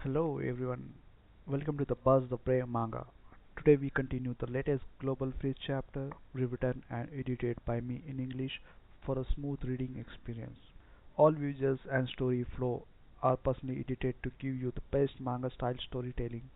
Hello everyone, welcome to the Buzz the Prey Manga. Today we continue the latest Global Freeze chapter, rewritten and edited by me in English for a smooth reading experience. All visuals and story flow are personally edited to give you the best manga style storytelling.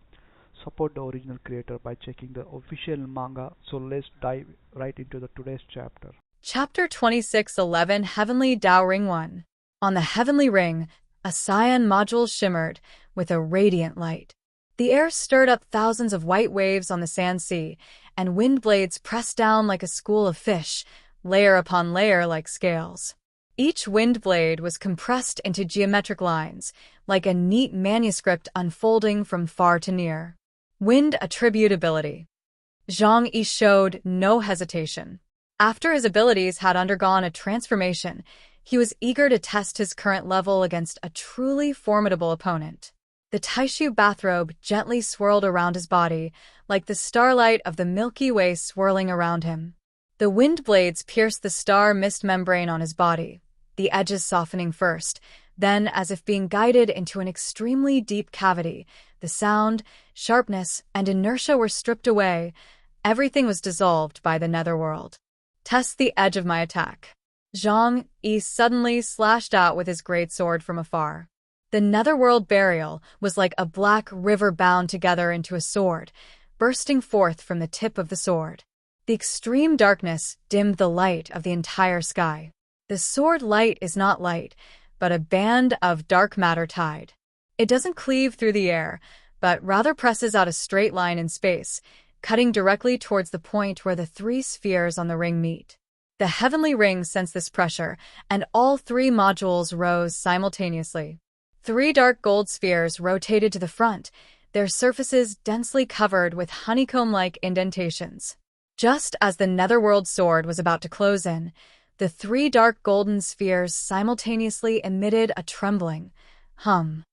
Support the original creator by checking the official manga. So let's dive right into the today's chapter. Chapter 2611 Heavenly Dao Ring 1. On the heavenly ring, a cyan module shimmered with a radiant light. The air stirred up thousands of white waves on the sand sea, and wind blades pressed down like a school of fish, layer upon layer like scales. Each wind blade was compressed into geometric lines, like a neat manuscript unfolding from far to near. Wind attributability. Zhang Yi showed no hesitation. After his abilities had undergone a transformation, he was eager to test his current level against a truly formidable opponent. The Taishu bathrobe gently swirled around his body, like the starlight of the Milky Way swirling around him. The wind blades pierced the star mist membrane on his body, the edges softening first, then, as if being guided into an extremely deep cavity, the sound, sharpness, and inertia were stripped away. Everything was dissolved by the netherworld. Test the edge of my attack. Zhang Yi suddenly slashed out with his great sword from afar. The netherworld burial was like a black river bound together into a sword, bursting forth from the tip of the sword. The extreme darkness dimmed the light of the entire sky. The sword light is not light, but a band of dark matter tide. It doesn't cleave through the air, but rather presses out a straight line in space, cutting directly towards the point where the three spheres on the ring meet. The heavenly ring sensed this pressure, and all three modules rose simultaneously. Three dark gold spheres rotated to the front, their surfaces densely covered with honeycomb-like indentations. Just as the netherworld sword was about to close in, the three dark golden spheres simultaneously emitted a trembling hum.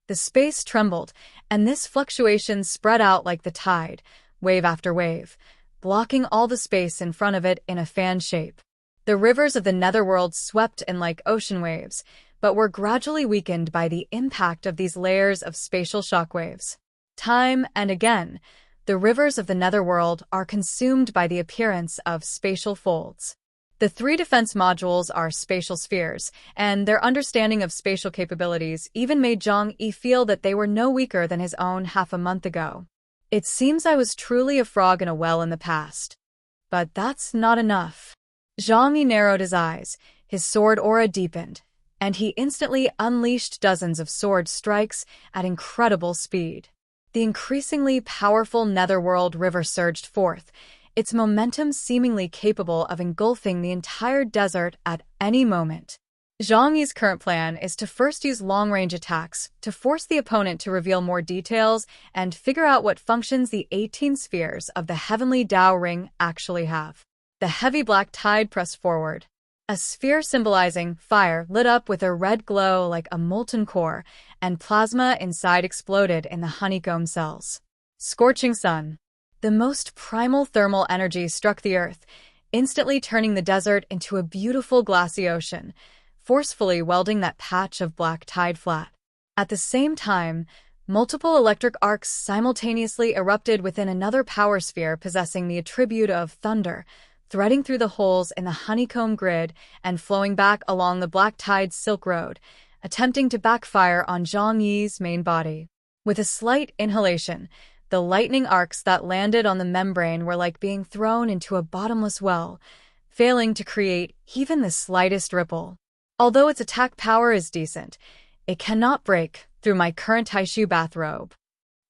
The space trembled, and this fluctuation spread out like the tide, wave after wave, blocking all the space in front of it in a fan shape. The rivers of the netherworld swept in like ocean waves, but were gradually weakened by the impact of these layers of spatial shockwaves. Time and again, the rivers of the netherworld are consumed by the appearance of spatial folds. The three defense modules are spatial spheres, and their understanding of spatial capabilities even made Zhang Yi feel that they were no weaker than his own half a month ago. It seems I was truly a frog in a well in the past. But that's not enough. Zhang Yi narrowed his eyes, his sword aura deepened, and he instantly unleashed dozens of sword strikes at incredible speed. The increasingly powerful netherworld river surged forth, its momentum seemingly capable of engulfing the entire desert at any moment. Zhang Yi's current plan is to first use long-range attacks to force the opponent to reveal more details and figure out what functions the 18 spheres of the heavenly Dao ring actually have. The heavy black tide pressed forward. A sphere symbolizing fire lit up with a red glow like a molten core, and plasma inside exploded in the honeycomb cells. Scorching sun. The most primal thermal energy struck the earth, instantly turning the desert into a beautiful glassy ocean, forcefully welding that patch of black tide flat. At the same time, multiple electric arcs simultaneously erupted within another power sphere possessing the attribute of thunder, threading through the holes in the honeycomb grid and flowing back along the black tide's silk road, attempting to backfire on Zhang Yi's main body. With a slight inhalation, the lightning arcs that landed on the membrane were like being thrown into a bottomless well, failing to create even the slightest ripple. Although its attack power is decent, it cannot break through my current Taishu bathrobe.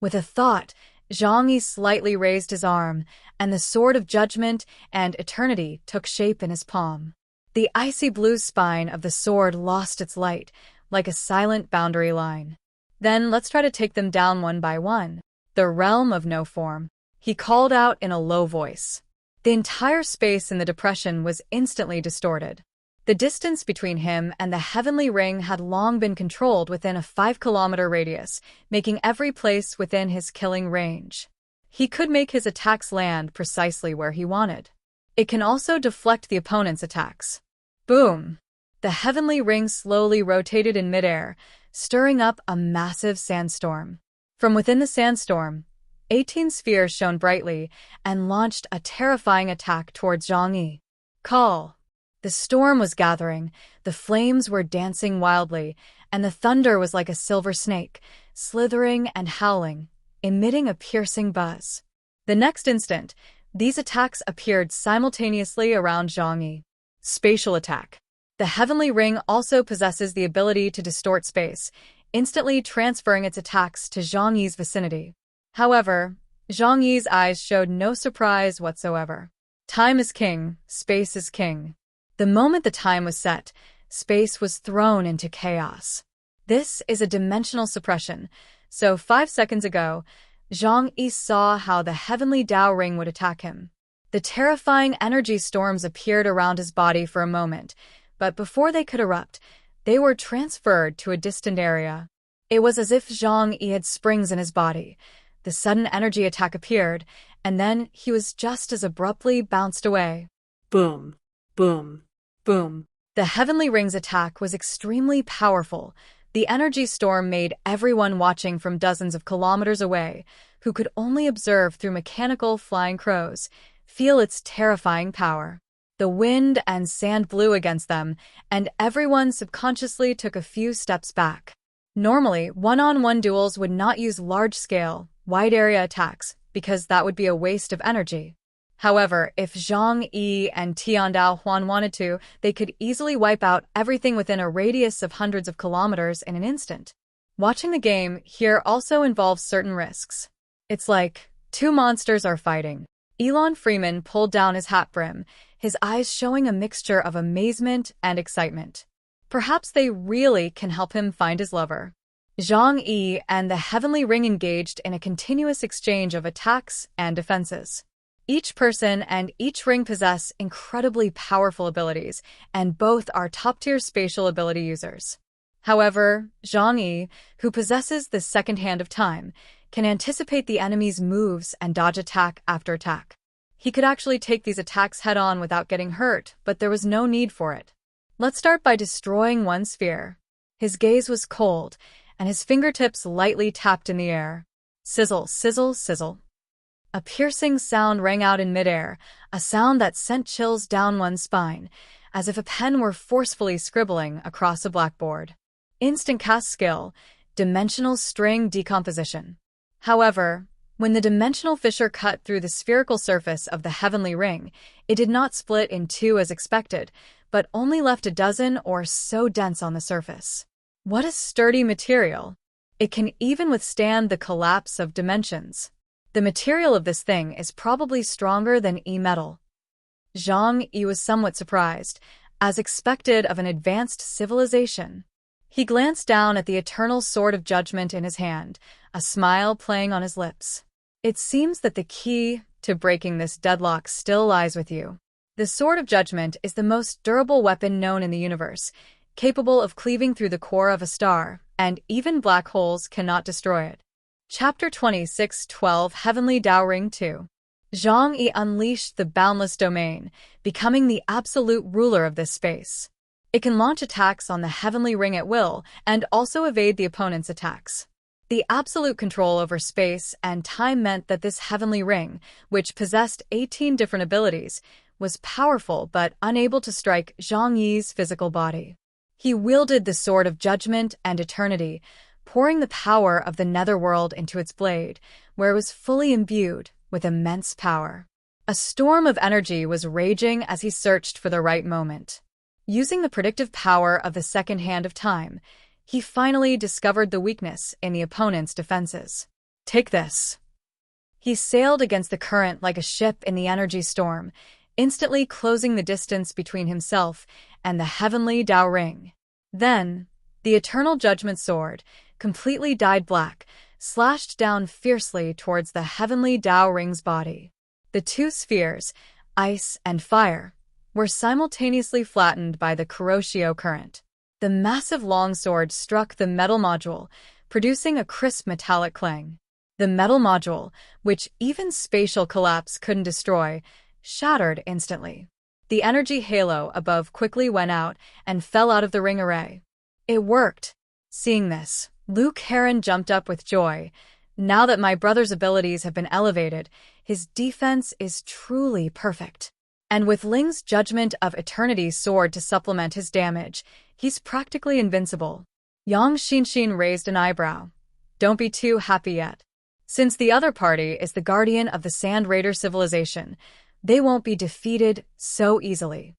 With a thought, Zhang Yi slightly raised his arm, and the sword of judgment and eternity took shape in his palm. The icy blue spine of the sword lost its light, like a silent boundary line. Then let's try to take them down one by one. The realm of no form. He called out in a low voice. The entire space in the depression was instantly distorted. The distance between him and the heavenly ring had long been controlled within a 5-kilometer radius, making every place within his killing range. He could make his attacks land precisely where he wanted. It can also deflect the opponent's attacks. Boom! The heavenly ring slowly rotated in midair, stirring up a massive sandstorm. From within the sandstorm, 18 spheres shone brightly and launched a terrifying attack towards Zhang Yi. Call! The storm was gathering, the flames were dancing wildly, and the thunder was like a silver snake, slithering and howling, emitting a piercing buzz. The next instant, these attacks appeared simultaneously around Zhang Yi. Spatial attack. The heavenly ring also possesses the ability to distort space, instantly transferring its attacks to Zhang Yi's vicinity. However, Zhang Yi's eyes showed no surprise whatsoever. Time is king, space is king. The moment the time was set, space was thrown into chaos. This is a dimensional suppression, so 5 seconds ago, Zhang Yi saw how the heavenly Tao ring would attack him. The terrifying energy storms appeared around his body for a moment, but before they could erupt, they were transferred to a distant area. It was as if Zhang Yi had springs in his body. The sudden energy attack appeared, and then he was just as abruptly bounced away. Boom, boom, boom. The heavenly ring's attack was extremely powerful. The energy storm made everyone watching from dozens of kilometers away, who could only observe through mechanical flying crows, feel its terrifying power. The wind and sand blew against them, and everyone subconsciously took a few steps back. Normally, one-on-one duels would not use large-scale, wide-area attacks, because that would be a waste of energy. However, if Zhang Yi and Tiandao Huan wanted to, they could easily wipe out everything within a radius of hundreds of kilometers in an instant. Watching the game here also involves certain risks. It's like, two monsters are fighting. Elon Freeman pulled down his hat brim, his eyes showing a mixture of amazement and excitement. Perhaps they really can help him find his lover. Zhang Yi and the heavenly ring engaged in a continuous exchange of attacks and defenses. Each person and each ring possess incredibly powerful abilities, and both are top-tier spatial ability users. However, Zhang Yi, who possesses the second hand of time, can anticipate the enemy's moves and dodge attack after attack. He could actually take these attacks head-on without getting hurt, but there was no need for it. Let's start by destroying one sphere. His gaze was cold, and his fingertips lightly tapped in the air. Sizzle, sizzle, sizzle. A piercing sound rang out in midair, a sound that sent chills down one's spine, as if a pen were forcefully scribbling across a blackboard. Instant cast skill, dimensional string decomposition. However, when the dimensional fissure cut through the spherical surface of the heavenly ring, it did not split in two as expected, but only left a dozen or so dents on the surface. What a sturdy material! It can even withstand the collapse of dimensions. The material of this thing is probably stronger than E-metal. Zhang Yi was somewhat surprised, as expected of an advanced civilization. He glanced down at the eternal sword of judgment in his hand, a smile playing on his lips. It seems that the key to breaking this deadlock still lies with you. The sword of judgment is the most durable weapon known in the universe, capable of cleaving through the core of a star, and even black holes cannot destroy it. Chapter 26:12 Heavenly Tao Ring 2. Zhang Yi unleashed the boundless domain, becoming the absolute ruler of this space. It can launch attacks on the heavenly ring at will, and also evade the opponent's attacks. The absolute control over space and time meant that this heavenly ring, which possessed 18 different abilities, was powerful but unable to strike Zhang Yi's physical body. He wielded the sword of judgment and eternity, pouring the power of the netherworld into its blade, where it was fully imbued with immense power. A storm of energy was raging as he searched for the right moment. Using the predictive power of the second hand of time, he finally discovered the weakness in the opponent's defenses. Take this. He sailed against the current like a ship in the energy storm, instantly closing the distance between himself and the heavenly Tao ring. Then, the eternal judgment sword, completely dyed black, slashed down fiercely towards the heavenly Tao ring's body. The two spheres, ice and fire, were simultaneously flattened by the Kuroshio current. The massive longsword struck the metal module, producing a crisp metallic clang. The metal module, which even spatial collapse couldn't destroy, shattered instantly. The energy halo above quickly went out and fell out of the ring array. It worked. Seeing this, Liu Karen jumped up with joy. Now that my brother's abilities have been elevated, his defense is truly perfect. And with Ling's Judgment of Eternity sword to supplement his damage, he's practically invincible. Yang Xinxin raised an eyebrow. Don't be too happy yet. Since the other party is the guardian of the Sand Raider civilization, they won't be defeated so easily.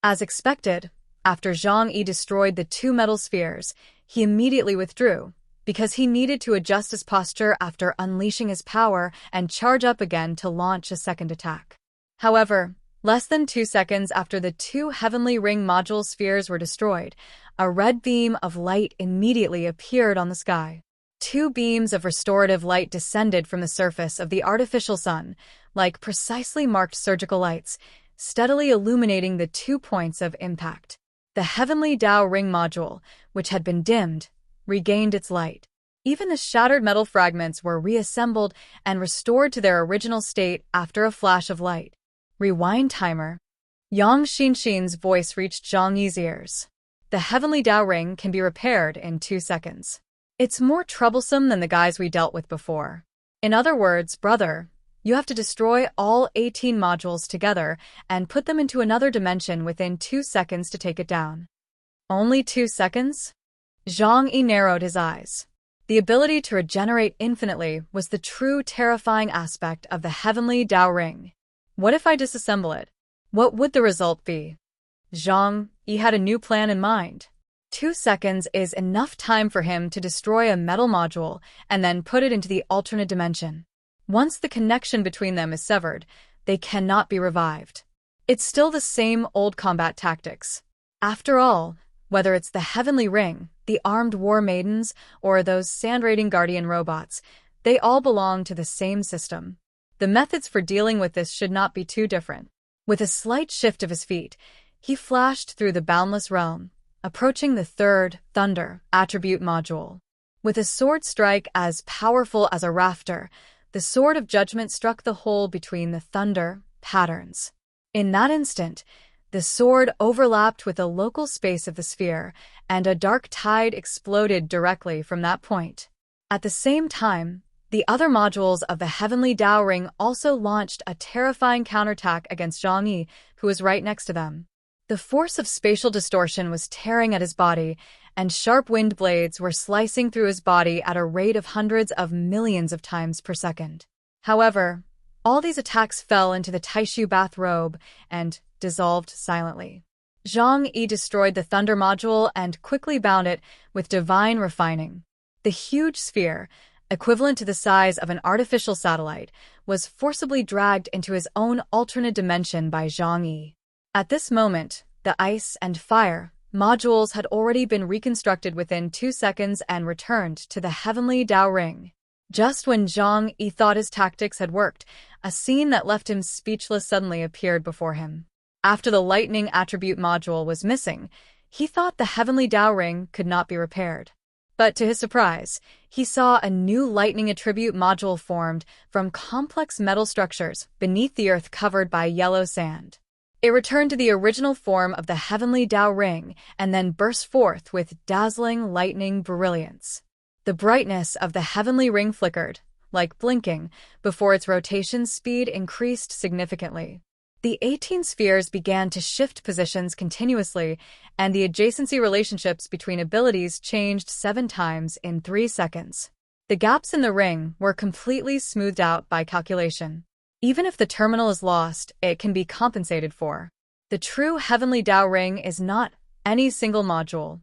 As expected, after Zhang Yi destroyed the 2 metal spheres, he immediately withdrew, because he needed to adjust his posture after unleashing his power and charge up again to launch a second attack. However, less than 2 seconds after the 2 Heavenly Ring module spheres were destroyed, a red beam of light immediately appeared on the sky. 2 beams of restorative light descended from the surface of the artificial sun, like precisely marked surgical lights, steadily illuminating the 2 points of impact. The Heavenly Dao Ring module, which had been dimmed, regained its light. Even the shattered metal fragments were reassembled and restored to their original state after a flash of light. Rewind timer. Yang Xinxin's voice reached Zhang Yi's ears. The Heavenly Dao Ring can be repaired in 2 seconds. It's more troublesome than the guys we dealt with before. In other words, brother, you have to destroy all 18 modules together and put them into another dimension within 2 seconds to take it down. Only 2 seconds? Zhang Yi narrowed his eyes. The ability to regenerate infinitely was the true terrifying aspect of the Heavenly Dao Ring. What if I disassemble it? What would the result be? Zhang Yi had a new plan in mind. 2 seconds is enough time for him to destroy a metal module and then put it into the alternate dimension. Once the connection between them is severed, they cannot be revived. It's still the same old combat tactics. After all, whether it's the Heavenly Ring, the armed war maidens, or those sand-raiding guardian robots, they all belong to the same system. The methods for dealing with this should not be too different. With a slight shift of his feet, he flashed through the boundless realm, approaching the 3rd Thunder attribute module. With a sword strike as powerful as a rafter, the Sword of Judgment struck the hole between the thunder patterns. In that instant, the sword overlapped with the local space of the sphere, and a dark tide exploded directly from that point. At the same time, the other modules of the Heavenly Dao Ring also launched a terrifying counterattack against Zhang Yi, who was right next to them. The force of spatial distortion was tearing at his body, and sharp wind blades were slicing through his body at a rate of hundreds of millions of times per second. However, all these attacks fell into the Taishu bathrobe and dissolved silently. Zhang Yi destroyed the Thunder module and quickly bound it with divine refining. The huge sphere, equivalent to the size of an artificial satellite, was forcibly dragged into his own alternate dimension by Zhang Yi. At this moment, the ice and fire modules had already been reconstructed within 2 seconds and returned to the Heavenly Dao Ring. Just when Zhang Yi thought his tactics had worked, a scene that left him speechless suddenly appeared before him. After the lightning attribute module was missing, he thought the Heavenly Dao Ring could not be repaired. But to his surprise, he saw a new lightning attribute module formed from complex metal structures beneath the earth covered by yellow sand. It returned to the original form of the Heavenly Dao Ring and then burst forth with dazzling lightning brilliance. The brightness of the Heavenly Ring flickered, like blinking, before its rotation speed increased significantly. The 18 spheres began to shift positions continuously, and the adjacency relationships between abilities changed 7 times in 3 seconds. The gaps in the ring were completely smoothed out by calculation. Even if the terminal is lost, it can be compensated for. The true Heavenly Dao Ring is not any single module.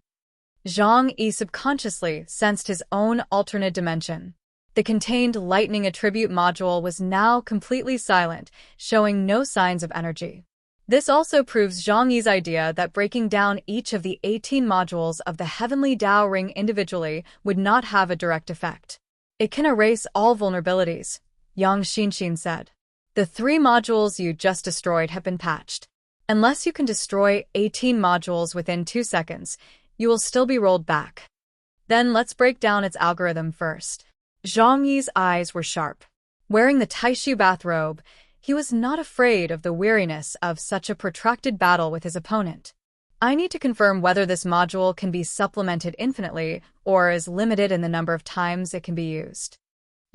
Zhang Yi subconsciously sensed his own alternate dimension. The contained lightning attribute module was now completely silent, showing no signs of energy. This also proves Zhang Yi's idea that breaking down each of the 18 modules of the Heavenly Dao Ring individually would not have a direct effect. It can erase all vulnerabilities, Yang Xinxin said. The 3 modules you just destroyed have been patched. Unless you can destroy 18 modules within 2 seconds, you will still be rolled back. Then let's break down its algorithm first. Zhang Yi's eyes were sharp. Wearing the Taishu bathrobe, he was not afraid of the weariness of such a protracted battle with his opponent. I need to confirm whether this module can be supplemented infinitely or is limited in the number of times it can be used.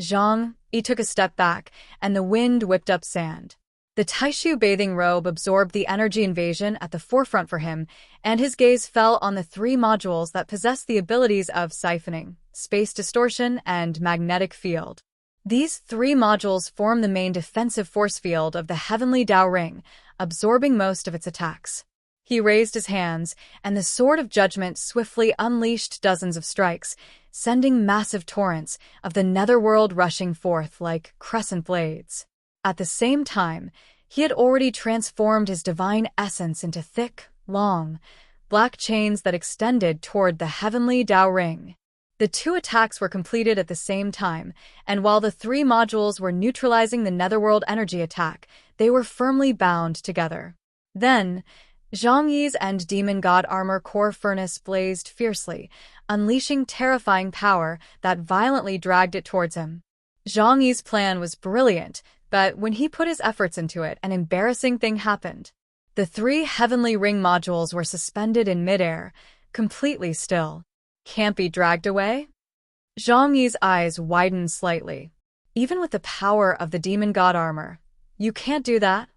Zhang Yi took a step back, and the wind whipped up sand. The Taishu bathing robe absorbed the energy invasion at the forefront for him, and his gaze fell on the three modules that possessed the abilities of siphoning, space distortion, and magnetic field. These three modules form the main defensive force field of the Heavenly Dao Ring, absorbing most of its attacks. He raised his hands, and the Sword of Judgment swiftly unleashed dozens of strikes, sending massive torrents of the netherworld rushing forth like crescent blades. At the same time, he had already transformed his divine essence into thick, long, black chains that extended toward the Heavenly Dao Ring. The two attacks were completed at the same time, and while the three modules were neutralizing the netherworld energy attack, they were firmly bound together. Then, Zhang Yi's and demon god armor core furnace blazed fiercely, unleashing terrifying power that violently dragged it towards him. Zhang Yi's plan was brilliant, but when he put his efforts into it, an embarrassing thing happened. The three Heavenly Ring modules were suspended in midair, completely still. Can't be dragged away? Zhang Yi's eyes widened slightly. Even with the power of the demon god armor, you can't do that?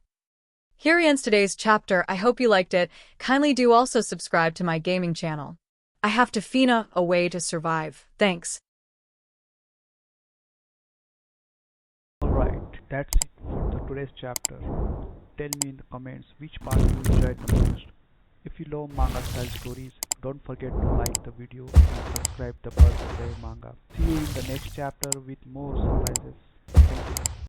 Here ends today's chapter. I hope you liked it. Kindly do also subscribe to my gaming channel. I have to Fina a way to survive. Thanks. Alright, that's it for today's chapter. Tell me in the comments which part you enjoyed the most. If you love manga style stories, don't forget to like the video and subscribe the Buzz Play Manga. See you in the next chapter with more surprises. Thank you.